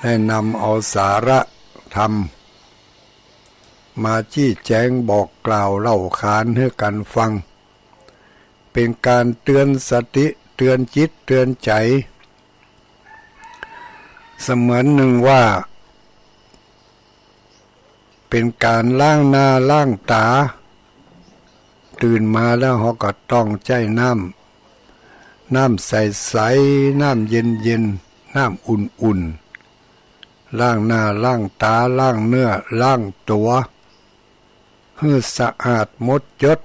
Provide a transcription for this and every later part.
ได้นำเอาสาระธรรมมาชี้แจงบอกกล่าวเล่าขานให้กันฟังเป็นการเตือนสติเตือนจิตเตือนใจเสมือนหนึ่งว่าเป็นการล้างหน้าล้างตาตื่นมาแล้วเขาก็ต้องใจน้ำใสๆน้ำเย็นน้ำอุ่นล้างหน้าล้างตาล้างเนื้อล้างตัวให้สะอาดหมดจด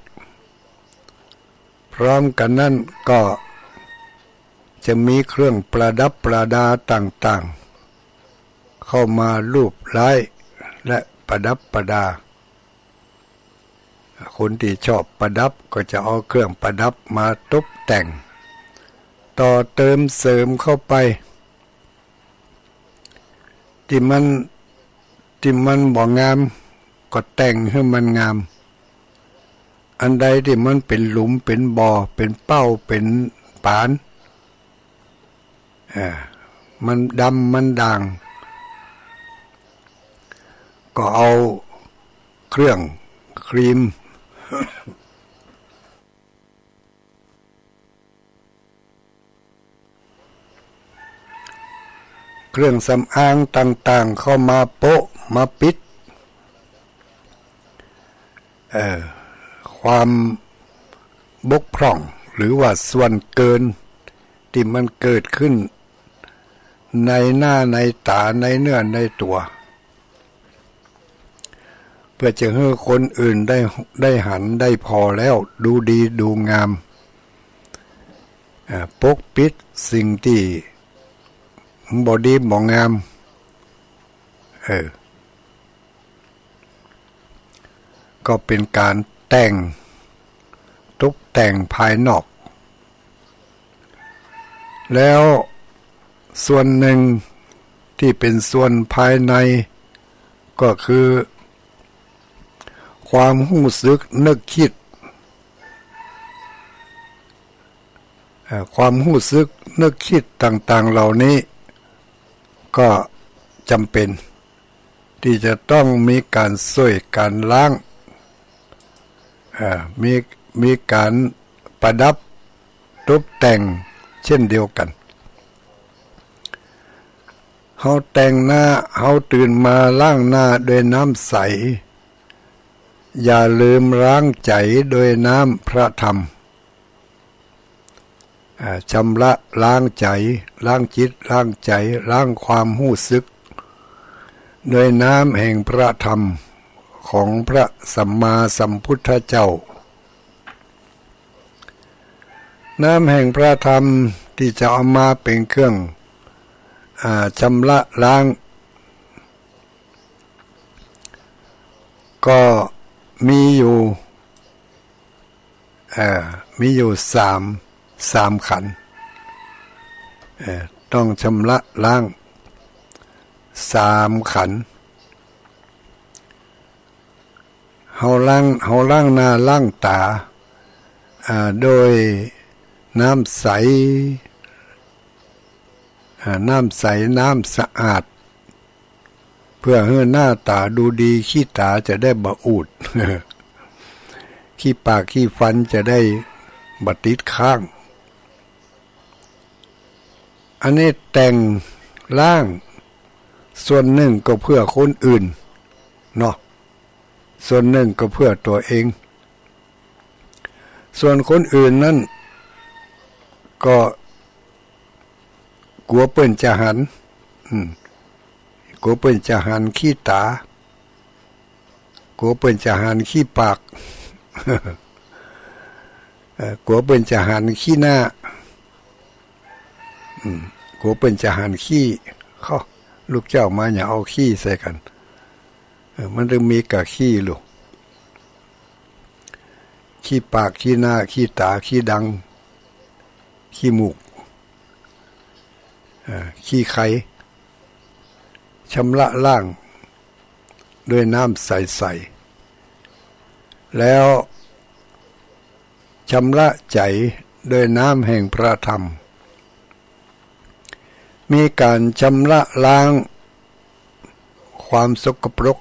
พร้อมกันนั้นก็จะมีเครื่องประดับประดาต่างๆเข้ามาลูบไล้และประดับประดาคนที่ชอบประดับก็จะเอาเครื่องประดับมาตกแต่งต่อเติมเสริมเข้าไปที่มันบ่งามก็แต่งให้มันงามอันใดที่มันเป็นหลุมเป็นบ่อเป็นเป้าเป็นปานมันดำมันด่างก็เอาเครื่องครีมเครื่องสำอางต่างๆเข้ามาโปะมาปิดความบกพร่องหรือว่าส่วนเกินที่มันเกิดขึ้นในหน้าในตาในเนื้อในตัวเพื่อจะให้คนอื่นได้หันได้พอแล้วดูดีดูงามปกปิดสิ่งที่บอดีบ่งามก็เป็นการแต่งตกแต่งภายนอกแล้วส่วนหนึ่งที่เป็นส่วนภายในก็คือความรู้สึกนึกคิดความรู้สึกนึกคิดต่างๆเหล่านี้ก็จำเป็นที่จะต้องมีการช่วยการล้างมีการประดับตกแต่งเช่นเดียวกันเขาแต่งหน้าเขาตื่นมาล้างหน้าด้วยน้ำใสอย่าลืมล้างใจโดยน้ำพระธรรมชำระล้างใจล้างจิตล้างใจล้างความรู้สึกโดยน้ำแห่งพระธรรมของพระสัมมาสัมพุทธเจ้าน้ำแห่งพระธรรมที่จะเอามาเป็นเครื่องชำระล้างก็มีอยู่สามขันต้องชำระล้าง3 ขันเฮาล้างหน้าล้างตาโดยน้ำใสน้ำสะอาดเพื่อให้หน้าตาดูดีขี้ตาจะได้บ่อูด ขี้ปากขี้ฟันจะได้บ่ติดข้างอันนี้แต่งล้างส่วนหนึ่งก็เพื่อคนอื่นเนาะส่วนหนึ่งก็เพื่อตัวเองส่วนคนอื่นนั้นก็กลัวเปิ้นจะหันกลัวเปิ้นจะหันขี้ตากลัวเปิ้นจะหันขี้ปากกลัวเปิ้นจะหันขี้หน้ากลัวเปิ้นจะหันขี้เขาลูกเจ้ามาอย่าเอาขี้ใส่กันมันต้องมีกะขี้ลูกขี้ปากขี้หน้าขี้ตาขี้ดังขี้มูกขี้ไข่ชำระล้างด้วยน้ำใสๆแล้วชำระใจด้วยน้ำแห่งพระธรรมมีการชำระล้าง ความสกปรก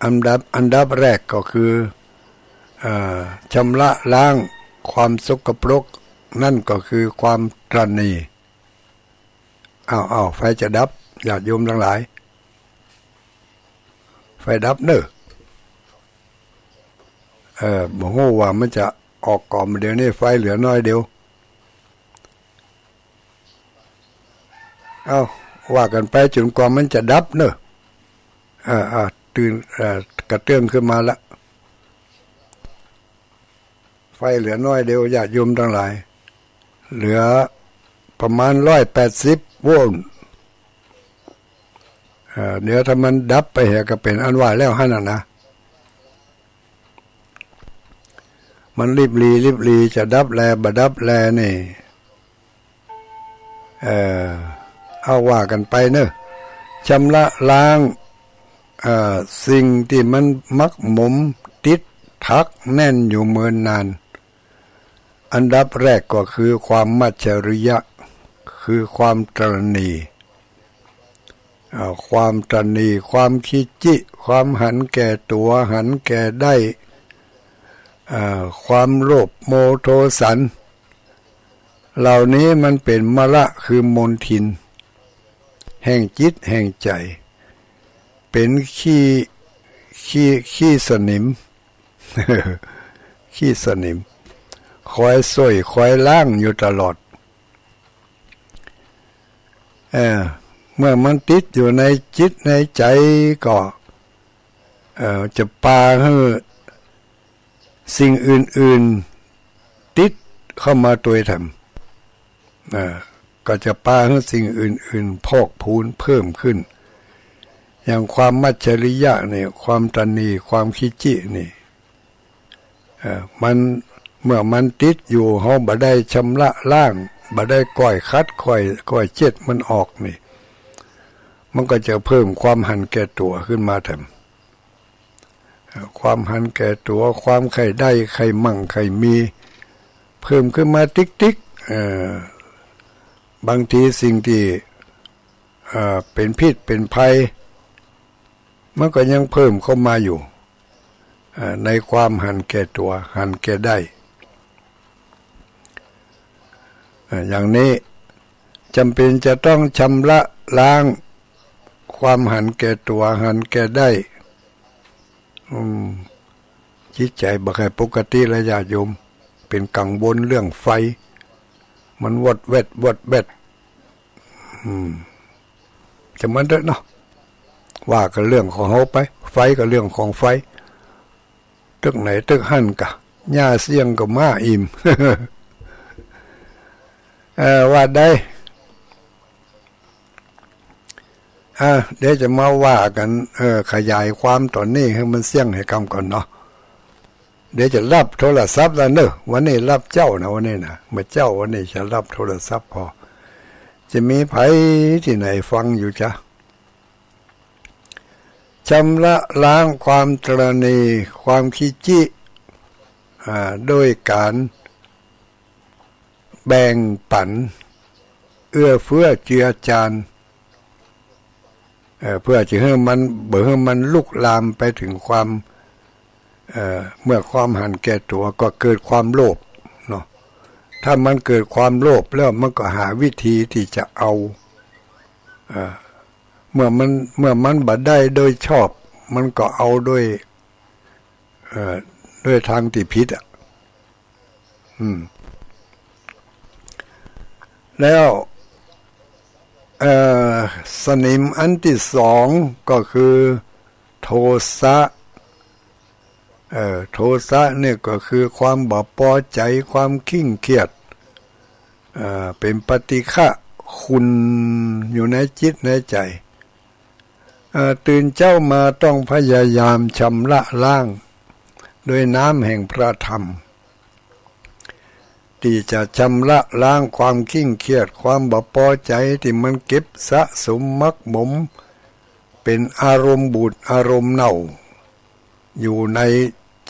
อันดับแรกก็คือชำระล้างความสกปรกนั่นก็คือความตระหนี่ไฟจะดับญาติโยมทั้งหลายไฟดับเนอะบอกว่ามันจะออกก่อนเดี๋ยวนี้ไฟเหลือน้อยเดียวว่ากันไปจนกว่ามันจะดับเนอะตื่นกระเตื้องขึ้นมาละไฟเหลือน้อยเดียวญาติโยมทั้งหลายเหลือประมาณ180 โวลต์เดี๋ยวถ้ามันดับไปเหก็เป็นอันว่าแล้วหั่นนะมันรีบรีจะดับแลบ่ดับแลนี่เอาว่ากันไปเนอะชำระล้างสิ่งที่มันมักหมมติดทักแน่นอยู่เมินนานอันดับแรกก็คือความมัจฉริยะคือความตระหนี่ความตระหนี่ความขี้จิความหันแก่ตัวหันแก่ได้ความโลภโมโทสันเหล่านี้มันเป็นมละคือมลทินแห่งจิตแห่งใจเป็นขี้สนิม ขี้สนิมคอยส่วยคอยล้างอยู่ตลอดเมื่อมันติดอยู่ในจิตในใจก็จะพาให้สิ่งอื่นๆติดเข้ามาตัวทำก็จะพาให้สิ่งอื่นๆพอกพูนเพิ่มขึ้นอย่างความมัจฉริยะนี่ความตระหนี่ความขี้จินี่มันเมื่อมันติดอยู่เฮาบ่ได้ชำระล้างบ่ได้ก่อยคัดค่อยเจ็ดมันออกนี่มันก็จะเพิ่มความหันแก่ตัวขึ้นมาแถมความหันแก่ตัวความใครได้ใครมั่งใครมีเพิ่มขึ้นมาติ๊กบางทีสิ่งที่เป็นพิษเป็นภัยมันก็ยังเพิ่มเข้ามาอยู่ในความหันแก่ตัวหันแก่ได้อย่างนี้จำเป็นจะต้องชำระล้างความหันแก่ตัวหันแก่ได้จิตใจบ่ค่อยปกติและญาติโยมเป็นกังวลเรื่องไฟมันวดแวดจะมันเด้อเนาะว่ากันเรื่องของเฮาไปไฟก็เรื่องของไฟตึกไหนตึกหั่นกะหญ้าเสียงก็มาอิ่ม ว่าได้เดี๋ยวจะมาว่ากันขยายความตอนนี้ให้มันเสี่ยงให้กำก่อนเนาะเดี๋ยวจะรับโทรศัพท์แล้วเนอะวันนี้รับเจ้านะวันนี้นะเมื่อเจ้าวันนี้จะรับโทรศัพท์พอจะมีไผที่ไหนฟังอยู่จ้ะชำระล้างความตระหนี่ความขี้จิโดยการแบ่งปันเอื้อเฟื้อเจือจานเพื่อจะให้มันลุกลามไปถึงความเมื่อความหันแก่ตัวก็เกิดความโลภเนาะถ้ามันเกิดความโลภแล้วมันก็หาวิธีที่จะเอาเมื่อมันบ่ได้โดยชอบมันก็เอาด้วยทางที่ผิดแล้วสนิมอันที่สองก็คือโทสะโทสะเนี่ยก็คือความบ่พอใจความขิ้งเกียจเป็นปฏิฆะคุณอยู่ในจิตในใจตื่นเจ้ามาต้องพยายามชำระล้างด้วยน้ำแห่งพระธรรมที่จะชำระล้างความขิ้งเกียจความบ่พอใจที่มันเก็บสะสมมักหมมเป็นอารมณ์บูดอารมณ์เน่าอยู่ใน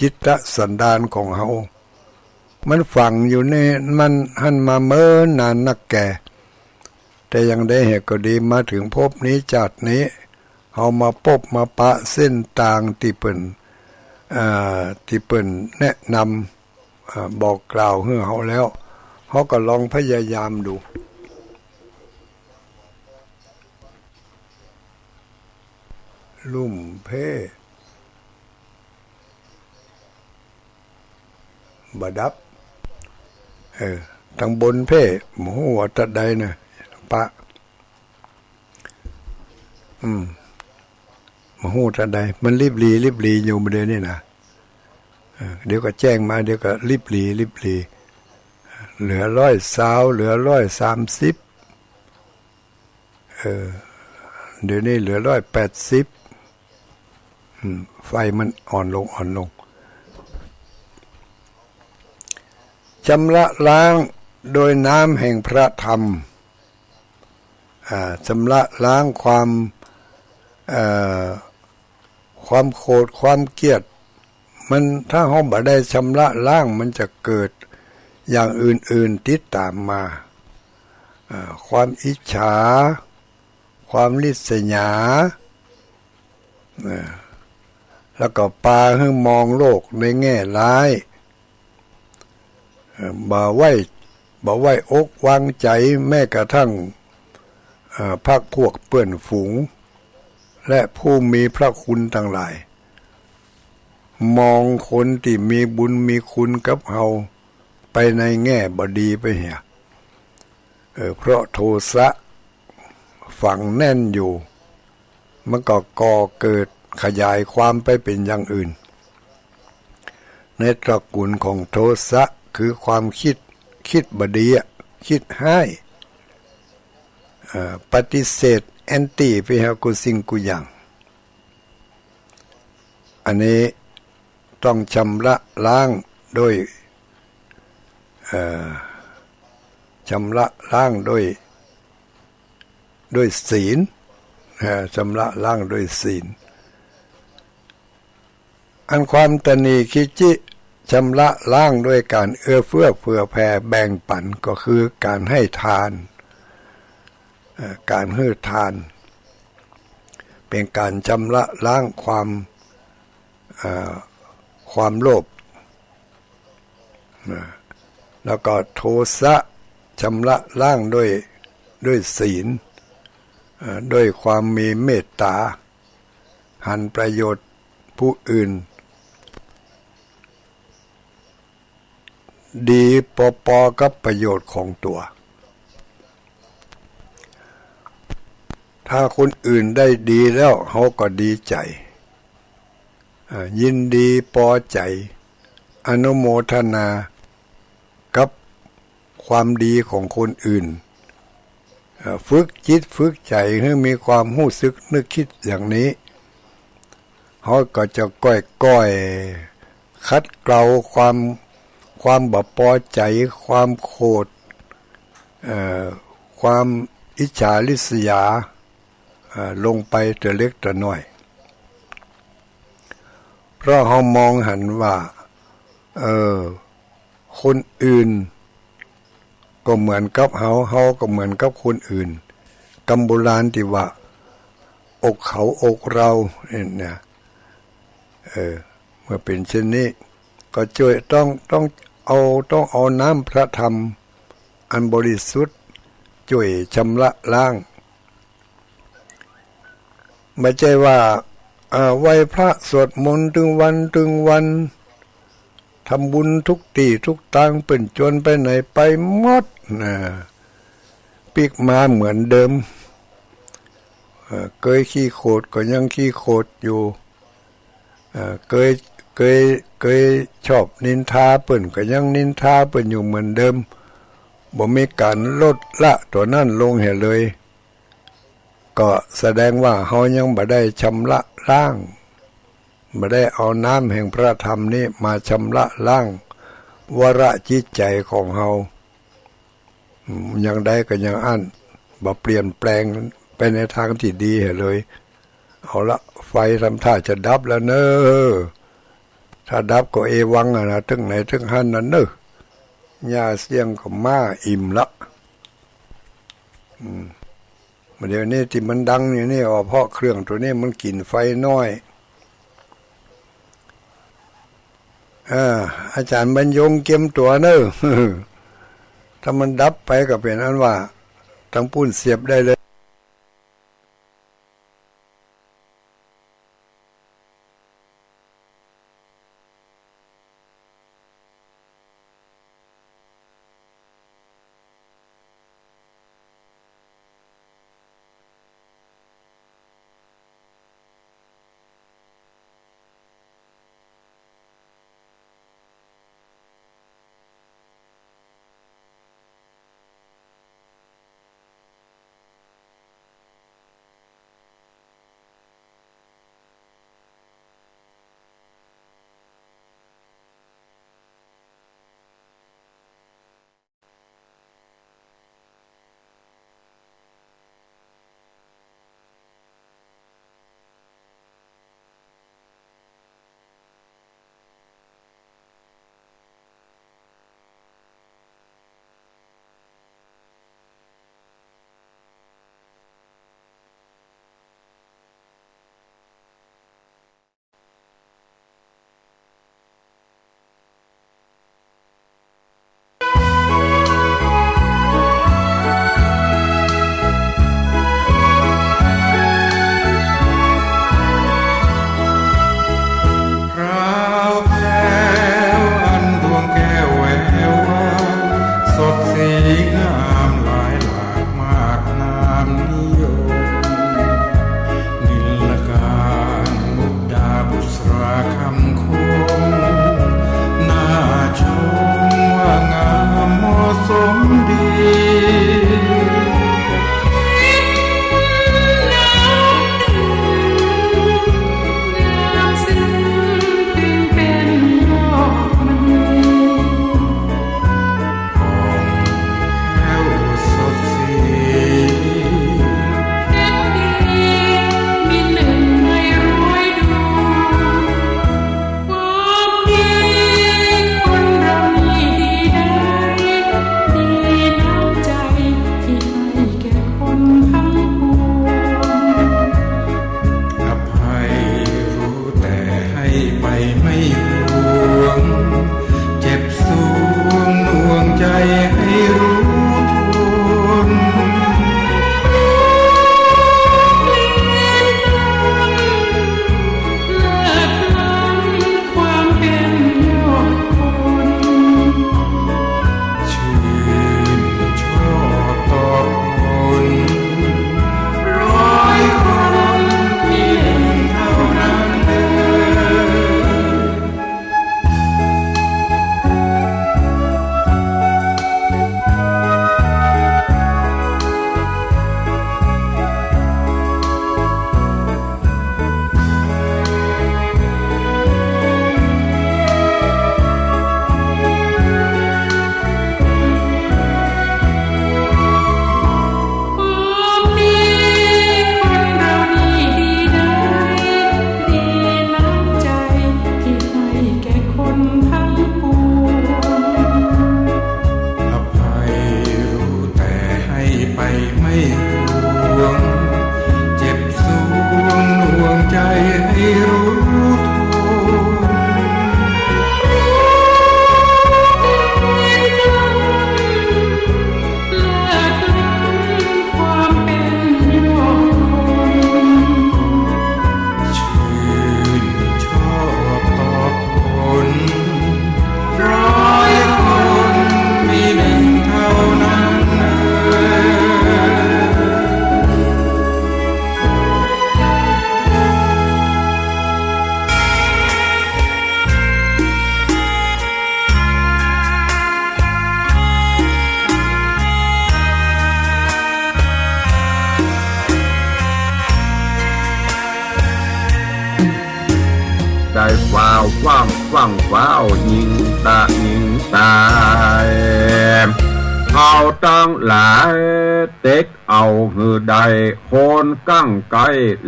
จิตสันดานของเฮามันฝังอยู่ในมันหันมาเมินนานนักแก่แต่ยังได้เหตุก็ดีมาถึงภพนี้ชาตินี้ เฮามาพบมาปะเส้นต่างที่เปิ้นแนะนำบอกกล่าวให้เฮาแล้วเฮาก็ลองพยายามดูลุ่มเพบดับทางบนเพหมูหัวตะใดนะปะหมูตะใดมันรีบรีอยู่มาเดี๋ยวนี้นะเดี๋ยวก็แจ้งมาเดี๋ยวก็รีบรีเหลือ120เหลือ130เดี๋ยวนี้เหลือ180ไฟมันอ่อนลงชำระล้างโดยน้ำแห่งพระธรรมชำระล้างความโกรธความเกลียดมันถ้าเราบ่ได้ชำระล้างมันจะเกิดอย่างอื่นๆติดตามมาความอิจฉาความริษยาแล้วก็ปาให้มองโลกในแง่ร้ายบ่ไว้อกวางใจแม้กระทั่งพรรคพวกเปื้อนฝูงและผู้มีพระคุณทั้งหลายมองคนที่มีบุญมีคุณกับเฮาไปในแง่บ่ดีไปเหี่ยเพราะโทสะฝังแน่นอยู่มันก็ก่อเกิดขยายความไปเป็นอย่างอื่นในตระกูลของโทสะคือความคิดบ่ดีคิดให้ปฏิเสธแอนตี้ไปหากุสิ่งกุอย่างอันนี้ต้องชำระล้างโดยชำระล้างโดยศีลชำระล้างโดยศีลอันความตนีคิจิชำระล้างด้วยการเอื้อเฟื้อเผื่อแผ่แบ่งปันก็คือการให้ทานการให้ทานเป็นการชำระล้างความโลภแล้วก็โทสะชำระล้างด้วยศีลด้วยความมีเมตตาหันประโยชน์ผู้อื่นดีปอกับประโยชน์ของตัวถ้าคนอื่นได้ดีแล้วเขาก็ดีใจยินดีพอใจอนุโมทนากับความดีของคนอื่นฝึกจิตฝึกใจให้มีความรู้สึกนึกคิดอย่างนี้เขาก็จะก้อยคัดเกลาความบ่พอใจความโกรธความอิจฉาริษยาลงไปแต่เล็กแต่น้อยเพราะเขามองหันว่าคนอื่นก็เหมือนกับเขาก็เหมือนกับคนอื่นกำโบราณที่ว่าอกเขาอกเราเนี่ยเมื่อเป็นเช่นนี้ก็ช่วยต้องเอาน้ำพระธรรมอันบริสุทธิ์ช่วยชำระล้างไม่ใช่ว่าไหว้พระสวดมนต์ถึงวันทำบุญทุกตีทุกตังเป็นจนไปไหนไปหมดปิกมาเหมือนเดิมเคยขี้โคตรก็ยังขี้โคตรอยู่เคยชอบนินทาเปิ่นก็ยังนินทาเปิ่นอยู่เหมือนเดิมบ่มีการลดละตัวนั้นลงให้เลยก็แสดงว่าเฮายังบ่ได้ชำระล้างบ่ได้เอาน้ำแห่งพระธรรมนี้มาชำระล้างวระจิตใจของเฮายังได้ก็ยังอั้นบ่เปลี่ยนแปลงไปในทางที่ดีให้เลยเอาละไฟทำท่าจะดับแล้วเนอะถ้าดับก็เอวังนะถึงไหนถึงหันนั่นเนอะหญ้าเสียงก็มาอิ่มละ เดี๋ยวนี้ที่มันดังอยู่นี่เพราะเครื่องตัวนี้มันกินไฟน้อยอาจารย์บรรยงเก็มตัวเนอะถ้ามันดับไปก็เป็นอันว่าทั้งปุ้นเสียบได้เลยได้ฟ้าวฟ้างฟ้างฟ้าวยิงตายเอาตั้งหลายเต็กเอาหือใดโคนกั้งไก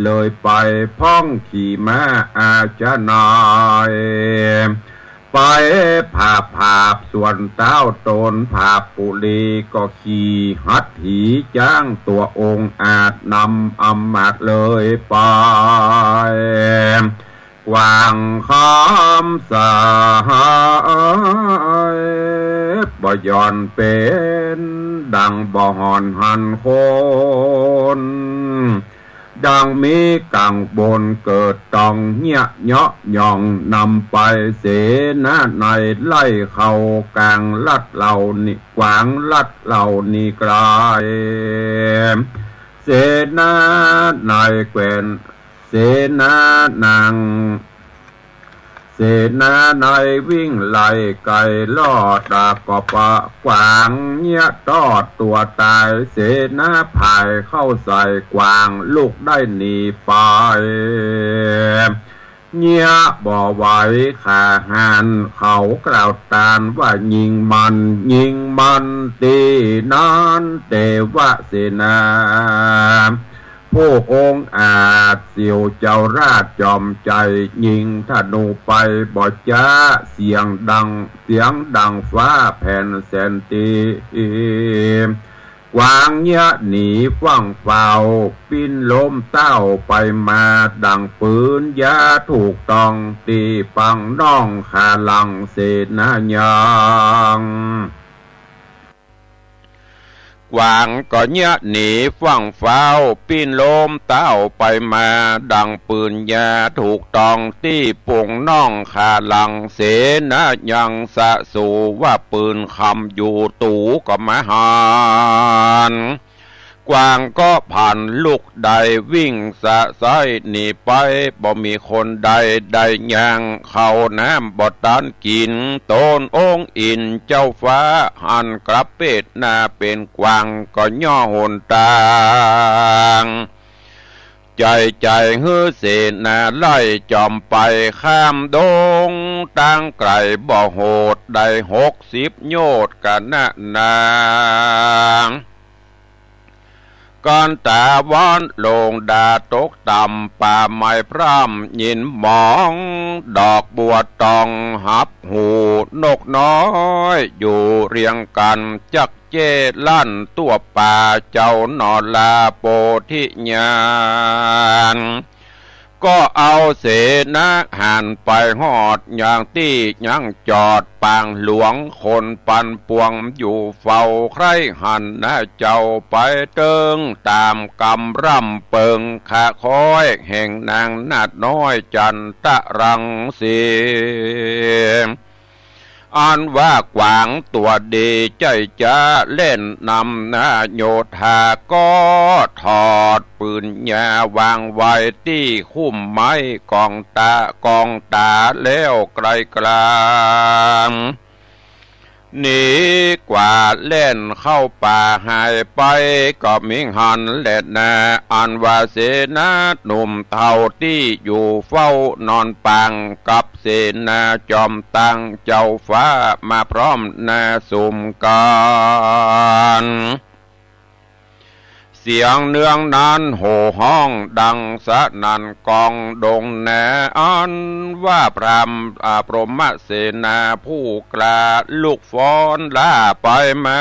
เลยไปพ้องขี่ม้าอาจนาย ไปผาบส่วนเต้าโตนผาบปุรีก็ขี่หัดถีจ้างตัวองค์อาจนำอำมาตย์เลยไปวางคำสายบ่ย่อนเป็นดังบ่หอนหันคนดังมีกังบนเกิดตองเหี้ยเนาะย่องนำไปเสนาในไล่เข้ากลางลัดเหล่านี่กวางลัดเหล่านี่กลายเสนาในแควนเสนานางเสนาในวิ่งไล่ไก่ลอดตากบปะกวางเงี้ยตอดตัวตายเสนาพายเข้าใส่กวางลูกได้หนีไปเงี้ยบ่ไหวขาหันเขากล่าวตานว่ายิงมันตีนั้นเตวะเสนาผู้องค์อาจเสี่ยวเจ้าราชจอมใจยิงธนูไปบ่จ้าเสียงดังฟ้าแผ่นแสนตีกวางเงี้ยหนีฟังเฝ้าปิ้นล้มเต้าไปมาดังปืนยาถูกต้องตีปังน้องขาลังเสนายังกวางก็เงี้ยหนีฟังเฝ้าปิ้นโลมเต้าไปมาดังปืนยาถูกตองที่ปุ่งน่องขาหลังเสนายังสะสู่ว่าปืนคำอยู่ตูก็มาหานกวางก็ผ่านลูกใดวิ่งสะไซหนีไปบ่มีคนใดยังเข้าน้ำบ่ตันกินโตนองค์อินเจ้าฟ้าหันกลับเป็ดหน้าเป็นกวางก็ย่อหนตางใจฮือเสนาไล่จอมไปข้ามดงตั้งไกลบ่โหดได้60 โยชน์กันนางก่อนตาวอนลงดาตกต่ำป่าไม้พร่ำยินหมองดอกบัวตองหับหูนกน้อยอยู่เรียงกันจักเจลั่นตัวป่าเจ้านอลาโปธิญาณก็เอาเสนาหันไปหอดอย่างที่ยังจอดปางหลวงคนปันปวงอยู่เฝ้าใครหันหน้าเจ้าไปเติงตามกำร่ำเปิงขาคอยแห่งนางนาดน้อยจันตะรังสีอันว่ากวางตัวดีใจจะเล่นนำนาโยธาก็ถอดปืนยาวางไว้ที่คุ้มไม้กองตาแล้วไกลกลางหนีกว่าเล่นเข้าป่าหายไปก็มิงหันเล็ดนาอันว่าเสนาหนุ่มเท่าที่อยู่เฝ้านอนปังกับเสนาจอมตั้งเจ้าฟ้ามาพร้อมนาสุมกันเสียงเนืองนั้นโห่ห้องดังสนั่นกองดงแหนอันว่าพรำพรหมเสนาผู้กล้าลูกฟ้อนล่าไปมา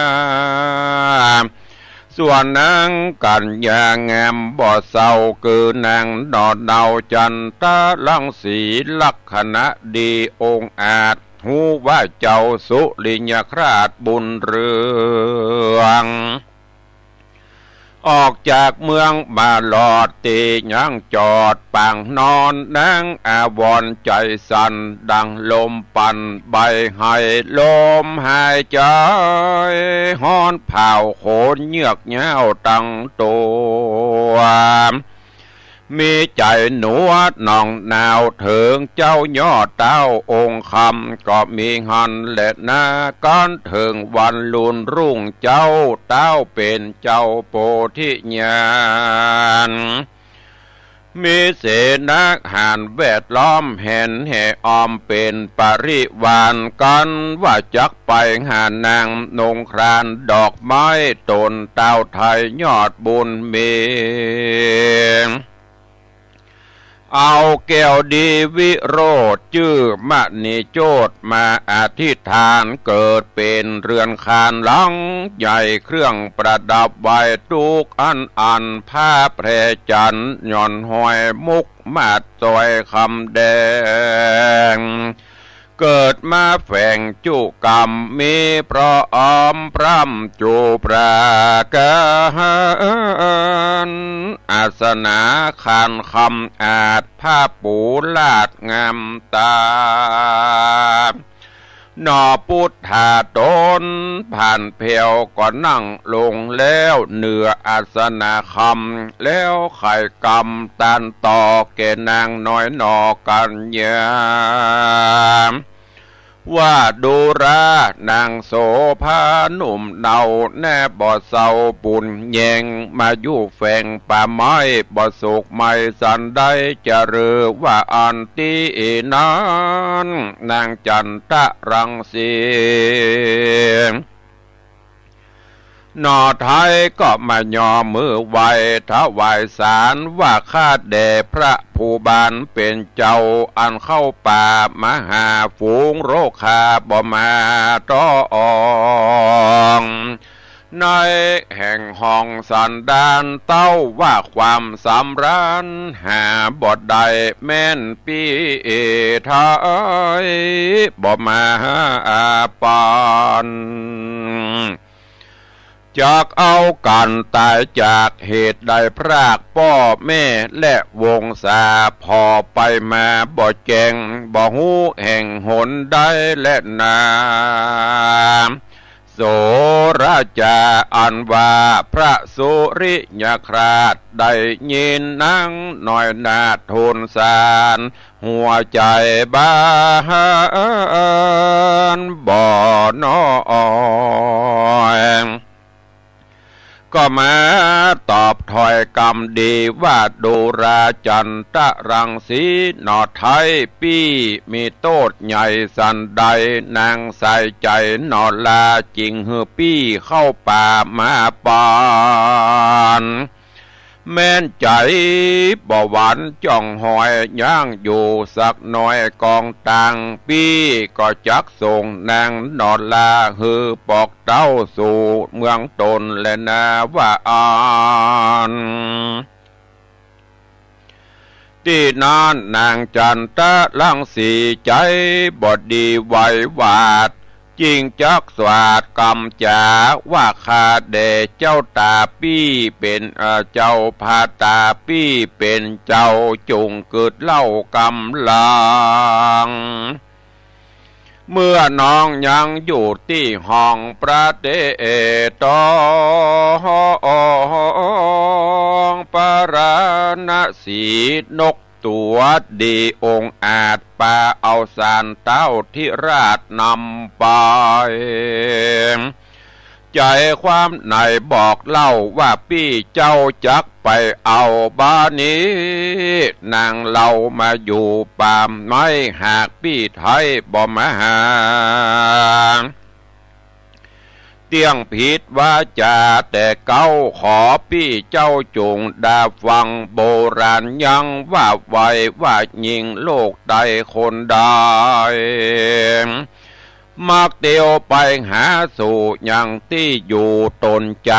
ส่วนนางกัญญางามบ่อเศร้าคือนางดอดเดาจันตะลังสีลักษณะดีองค์อาจหูว่าเจ้าสุริยคราชบุญเรืองออกจากเมืองมาหลอดตียังจอดปางนอนนางอาวรใจสั่นดังลมปั่นใบให้ลมหายใจฮ้อนเผาโขนเยือกเย้าตั้งตัวมีใจหนวดนองนาวถึงเจ้ายอดเต้าองค์คำก็มีหันเล็ดนาก้อนถึงวันลุนรุ่งเจ้าเต้าเป็นเจ้าโพธิญาณมีเสนาหานแวดล้อมเห็นเหออมเป็นปริวานกันว่าจักไปหานางนงครานดอกไม้ตนเต้าไทยยอดบุญมี เอาแก้วดีวิโรธชื่อมณีโจทย์มาอธิษฐานเกิดเป็นเรือนคานหลังใหญ่เครื่องประดับไว้ทุกอันผ้าแพรจันหย่อนหอยมุกมาดจอยคำแดงเกิดมาแฝงจุกรรมมีพระอมพร่ำจูปราการอาสนาคานคำอาจผ้าปูลาดงามตานอพุทธาตนผ่านเพวก็นั่งลงแล้วเหนืออาสนาคำแล้วไข่กำตันต่อแก่นางน้อยนอกันยามว่าดูรานางโสภาหนุ่มเนาแน่บ่เศร้าปุ่นแยงมาอยู่แฝงป่าไม้บ่สุกไม่สันได้จะเรือว่าอันตีนั้นนางจันทรังสีนอไทยก็มาย่อมือไหวถวายสารว่าข้าแด่พระผู้บานเป็นเจ้าอันเข้าป่ามหาฝูงโรคาบ่มาต้องในแห่งห้องสันดานเต้าว่าความสำราญหาบทใดแม่นปีไทยบ่มาปานจากเอากันตายจากเหตุใดพรากพ่อแม่และวงศาพอไปมาบ่แจงบ่หูแห่งหนได้และนาโสราชาอันว่าพระสุริยคราชได้ยินนั่งหน่อยนาทูลสารหัวใจบ้านบ่น้อยก็มาตอบถอยกรรมดีว่าดูราจันทรังสีหนอไทยปี้มีโตดใหญ่สันใดนางใส่ใจหนอลาจริงเฮือปี้เข้าป่ามาปานแม่นใจบ่หวันจ้องหอยย่างอยู่สักหน่อยกองตังปี้ก็จักส่งนางนอนลาฮือปอกเต้าสู่เมืองตนและนาว่าอ่านที่นานนางจันทรังสีใจบอดีไหววาดจริงจักสวาดกำจาว่าข้าแด่เจ้าตาปี้เป็นเจ้าพาตาปี้เป็นเจ้าจุงเกิดเล่ากำลังเมื่อน้องยังอยู่ที่ห้องประเดตองปราณสีนกตัวดีองค์อาจปาเอาสารเต้าที่ราชนำไปใจความไหนบอกเล่าว่าพี่เจ้าจักไปเอาบ้านนี้นางเรามาอยู่ป่าไม้หากพี่ไทยบ่มาหาเตียงผิดว่าจะแต่เก้าขอพี่เจ้าจงดาฟังโบราณยังว่าไว้ว่ายิงโลกใดคนใดมักเตียวไปหาสู่อย่างที่อยู่ตนใจ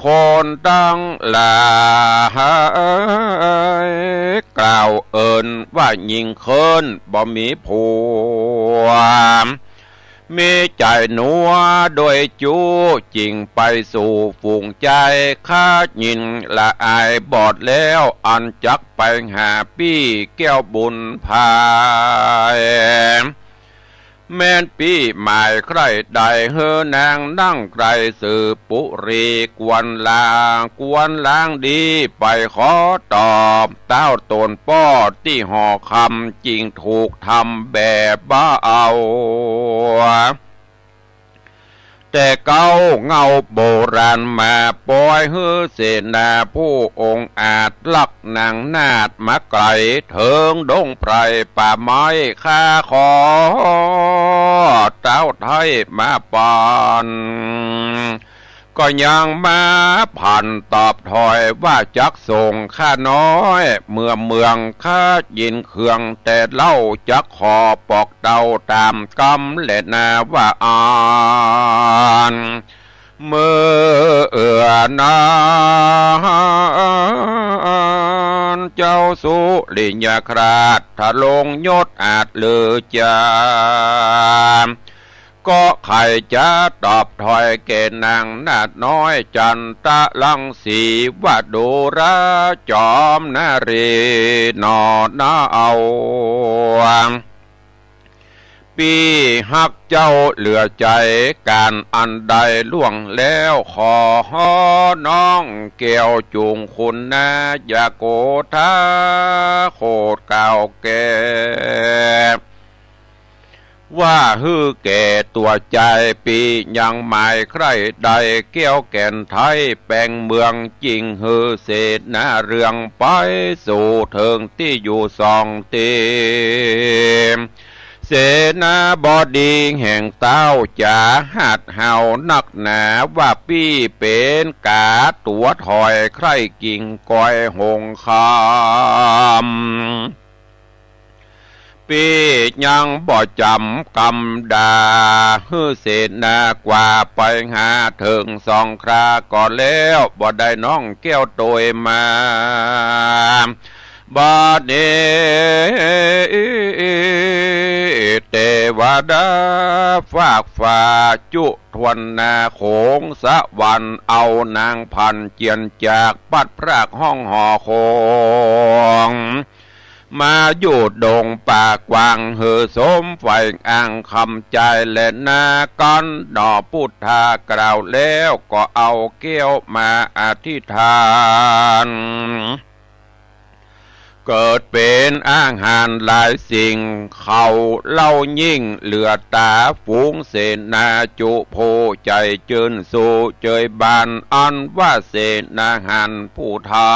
คนตั้งหลายกล่าวเอิญว่ายิงเคินบ่มีผัวมีใจหนัวโดยจูจริงไปสู่ฝูงใจข้ายินละอายบอดแล้วอันจักไปหาปี้แก้วบุญพายแม่นปีหมายใครใดเฮอนางนั่งไกรสือปุรีกวนลางดีไปขอตอบเต้าตนป้อที่ห่อคำจริงถูกทำแบบบ้าเอาแต่เก้าเงาโบราณมาปล่อยเฮือเสนาผู้องค์อาจลักนางนาดมาไกลเถิงดงไพรป่าไม้ข้าขอเต้าไทยมาปาน ก็ยังมาผ่านตอบถอยว่าจักส่งข้าน้อยเมืองข้ายินเครื่องแต่เล่าจักขอปอกเดาตามกำและนาว่าอ่านเมื่อนาเจ้าสุริยคราชถ้าลงยศอาจเลือจามก็ใครจะตอบถอยเกณฑ์นางนาดน้อยจันตะลังสีว่าดูราจอมนารีนอนาเอาปีหักเจ้าเหลือใจการอันใดล่วงแล้วขอน้องเกี่ยวจูงคุณนะอย่าโกธาโคตรเก่าแก่ว่าฮือแก่ตัวใจปียังหมายใครใดเกี่ยวแก่นไทยแปลงเมืองจริงฮือเศษนาเรื่องไปสู่เทิงที่อยู่สองเตมเสนาบดีแห่งเต้าจ่าหัดเฮานักหนาว่าปี้เป็นกาตัวถอยใครกิ่งก้อยหงคำปียังบ่จำกำดาฮือเสนากว่าไปหาถึงสองคราก่อนแล้วบ่ได้น้องแก้วโดยมาบาดเนเทวดาฝากฝ่าจุทวนนาโขงสะวันเอานางพันเจียนจากปัดพรากห้องหอโคงมาอยู่ดงป่ากวางเหือสมไฟอ่างคำใจและนากันดอพุทธากล่าวแล้วก็เอาเกี้ยวมาอธิษฐานเกิดเป็นอาหารหลายสิ่งเขาเล่ายิ่งเหลือตาฝูงเสนาจุโพใจเจินสู่เจยบานอันว่าเสนาหันผู้เท้า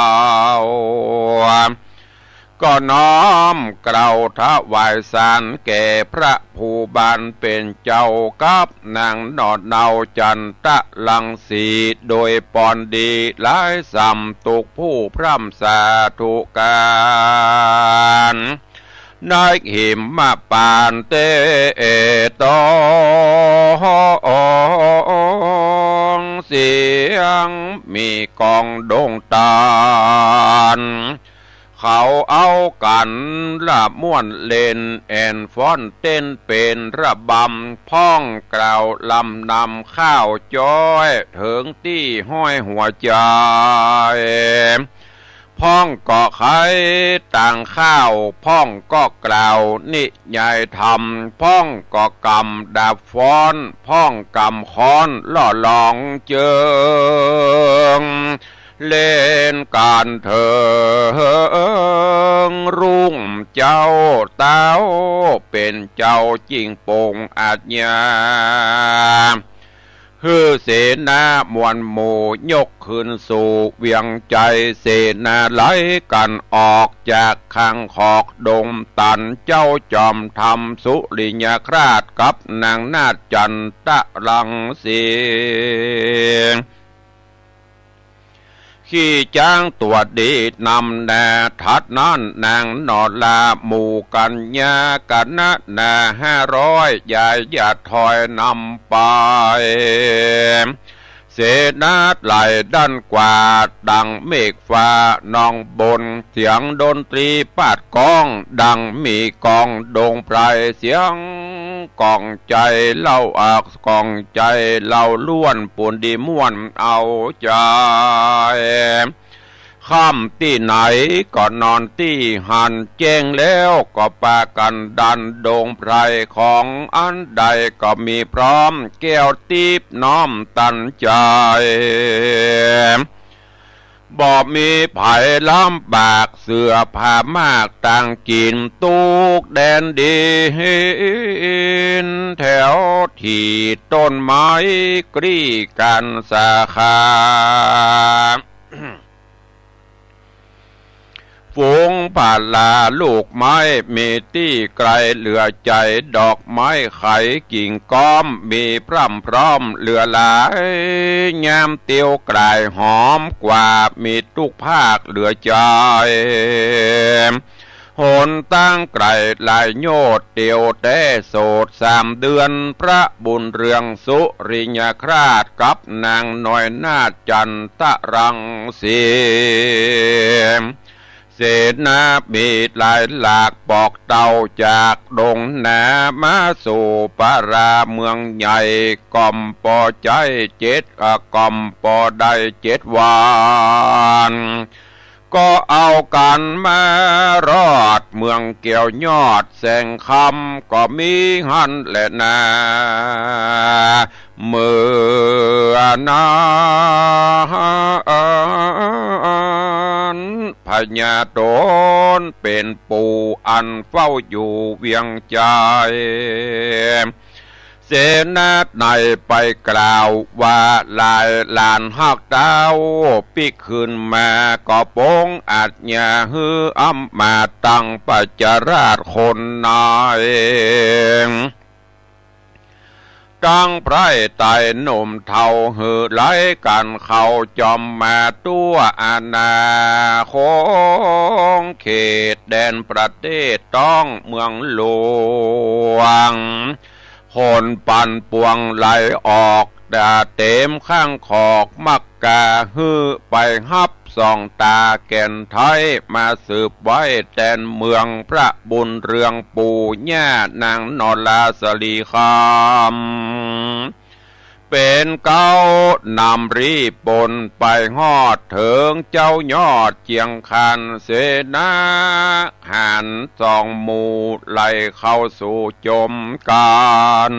ก็น้อมเกล่าวถวายสารแก่พระผู้บานเป็นเจ้ากับนางนอดเนาจันตะลังสีโดยปอนดีหลายสัมตุกผู้พร่ำสาธุการนายหิมมาปานเตตองเสียงมีกองดงตานเขาเอากันละม่วนเล่นแอนฟ้อนเต้นเป็นระบำพ้องกล่าวลำนำข้าวจ้อยถึงที่ห้อยหัวใจพ้องก็ไข่ต่างข้าวพ้องก็กล่าวนิยายธรรมพ้องก็กำดาบฟ้อนพ้องกำค้อนล่อลองเจิงเล่นการเถิงรุ่งเจ้าเต้าเป็นเจ้าจริงโป่งอาจญาฮือเสนามวลหมู่ยกขึ้นสู่เวียงใจเสนาไหลกันออกจากข้างขอกดงตันเจ้าจอมทำสุริยคราชกับนางนาฏจันตะลังสีขี้จ้างตัวดีนำแน่ทัดนั้นนางนอลาหมู่กันยากันนะนา500ยายหยาดถอยนำไปเสนาไหลด้านกว่าดังเมฆฟ้านองบนเสียงดนตรีปาดก้องดังมีกองดงไพรเสียงกองใจเล่าอักกองใจเล่าล้วนปุ่นดีม่วนเอาใจค่ำที่ไหนก็นอนที่หันแจ้งแล้วก็ปากันดันดงไพรของอันใดก็มีพร้อมแก้วตีบน้อมตันใจบ่มีไผ่ล้ำบากเสือผ้ามากต่างกินตุกแดนดินแถวที่ต้นไม้กรีกันสาขา ฝูงป่าลาลูกไม้มีตี้ไกลเหลือใจดอกไม้ไขกิ่งก้อมมีพร่ำพร้อมเหลือหลายงามเตียวกลายหอมกว่ามีทุกภาคเหลือใจหนตั้งไกลลายโยดเตียวแต่โสด3 เดือนพระบุญเรืองสุริยคราชกับนางน้อยนาถจันตะรังสีเศษนาบีหลายหลากปอกเต่าจากดงนามาสู่ปาราเมืองใหญ่ก่อมปอใจก่อมปอได้7 วันก็เอากันมารอดเมืองเกี่ยวยอดแสงคำก็มีหันแหละนาเมื่อนาพญาโตนเป็นปู่อันเฝ้าอยู่เวียงใจเสนาในไปกล่าวว่าลายลานหักดาวปิกขึ้นมาก็ปงอาจญาฮืออัมมาตั้งปัจจราชคนนายตั้งไพรไต่หนุ่มเทาหือไหลกันเขาจอมมาตัวอาณาโคงเขตแดนประเทศต้องเมืองหลวงคนปั่นปวงไหลออกดาเต็มข้างขอกมักกาฮือไปฮับส่องตาแก่นไทยมาสืบไว้แดนเมืองพระบุญเรืองปู่ย่านางนรลาสลีคำเป็นเก้านำรีปนไปฮอดเถิงเจ้ายอดเจียงคันเสนาหัน2 หมู่ไหลเข้าสู่จมกัน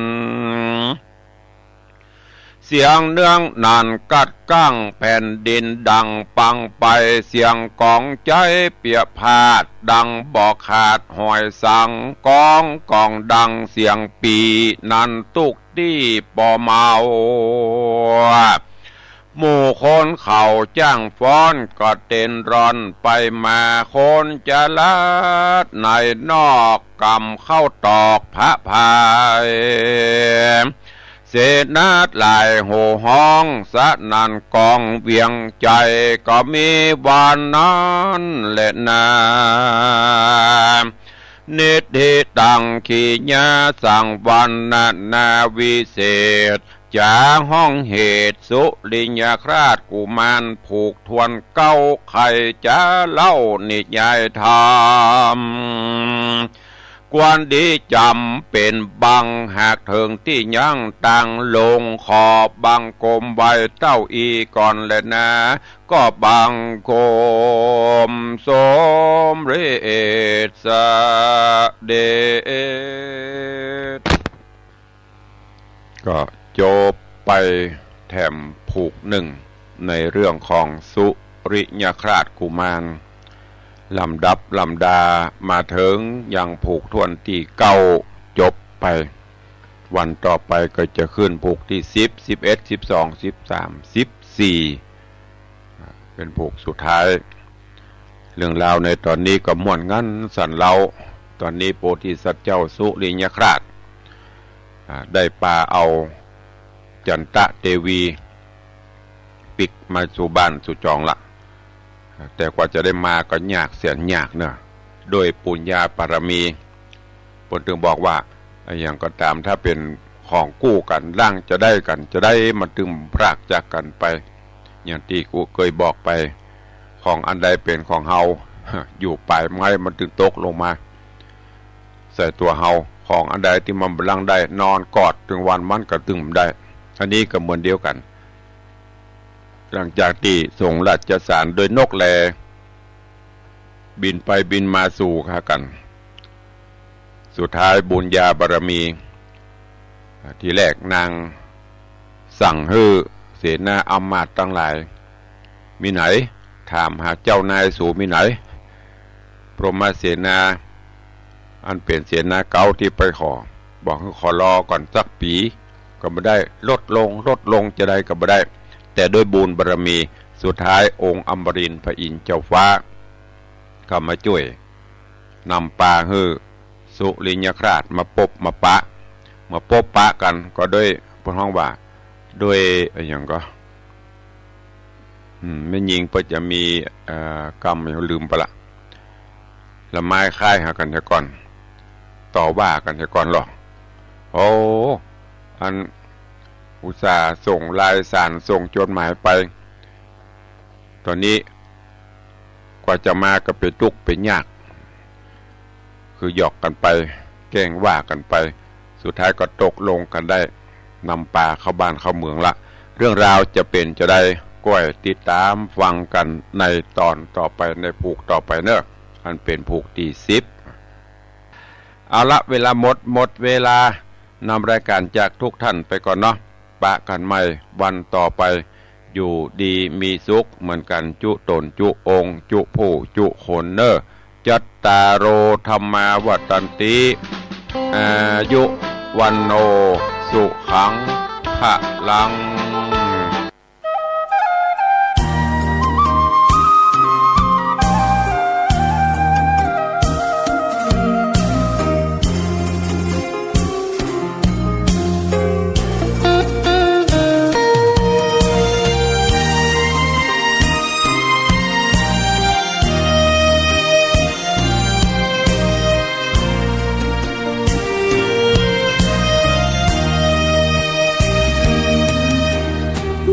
เสียงเนื่องนานกัดกั้งแผ่นดินดังปังไปเสียงกองใจเปียพาดดังบอกขาดหอยสังกองดังเสียงปีนันตุกตี้ปอเมาหมู่คนเขาจ้างฟ้อนก็เต้นร้อนไปมาคนจะลัดในนอกกำเข้าตอกพระพายเศษนาดลายโหห้องสะนันกองเวียงใจก็มีวันนั้นแหละนานิธิตังขีญาสังวันนาวิเศษจาห้องเหตุสุริยคราชกุมารผูกทวนเก้าไข่จะเล่านิยายธรรมกวนดีจำเป็นบังหากเถิงที่ยังตั้งลงขอบบังกลมไว้เต้าอีก่อนเลยนะก็บังกลมสมเรศเดชก็จบไปแถมผูก1ในเรื่องของสุริยคราชกุมารลำดับลำดามาถึงยังผูกทวนที่เก้าจบไปวันต่อไปก็จะขึ้นผูกที่10 11 12 13 14เป็นผูกสุดท้ายเรื่องราวในตอนนี้ก็ม่วนงั้นสันเราตอนนี้โพธิสัตว์เจ้าสุริยคราชได้ปาเอาจันตะเทวีปิกมาสู่บ้านสู่จองละแต่กว่าจะได้มาก็ยากเสียนยากเนอะโดยปุญญาปารมีปนถึงบอกว่าอย่างก็ตามถ้าเป็นของกู้กันร่างจะได้กันจะได้มาตึงพรากจากกันไปอย่างที่กูเคยบอกไปของอันใดเป็นของเฮาอยู่ปลายไม้มันตึงตกลงมาใส่ตัวเฮาของอันใดที่มันบังได้นอนกอดถึงวันมันก็ตึงได้อันนี้ก็เหมือนเดียวกันหลังจากที่ส่งราชสารโดยนกแลบินไปบินมาสู่กันสุดท้ายบุญญาบารมีทีแรกนางสั่งให้เสนาอำมาตย์ทั้งหลายมีไหนถามหาเจ้านายสู่มีไหนพรหมเสนาอันเป็นเสนาเก่าที่ไปบอกให้ขอรอก่อนสักปีก็ไม่ได้ลดลงจะได้ก็ไม่ได้แต่ด้วยบุญบารมีสุดท้ายองค์อมรินทร์พระอินทร์เจ้าฟ้า เข้ามาช่วยนำปลาฮือสุริยคราชมาปบมาปะกันก็ด้วยพวกห้องว่าด้วยอย่างก็ไม่ยิงเพื่อจะมีกรรมอย่างลืมไปละละไม้ค่ายหากันเสียก่อนต่อว่ากันเสียก่อนหรอโอ้อันอุตส่าห์ส่งลายสารส่งจดหมายไปตอนนี้กว่าจะมาก็เป็นทุกข์เป็นยากคือหยอกกันไปแกล้งว่ากันไปสุดท้ายก็ตกลงกันได้นำปลาเข้าบ้านเข้าเมืองละเรื่องราวจะเป็นจะได้ก้อยติดตามฟังกันในตอนต่อไปในผูกต่อไปเนอะอันเป็นผูกที่10เอาละเวลาหมดเวลานำรายการจากทุกท่านไปก่อนเนาะปะกันใหม่วันต่อไปอยู่ดีมีสุขเหมือนกันจุตนจุองค์จุผู้จุคนเนอจัตตารโอธรรมาวัฏันติอายุวันโนสุขังพะลัง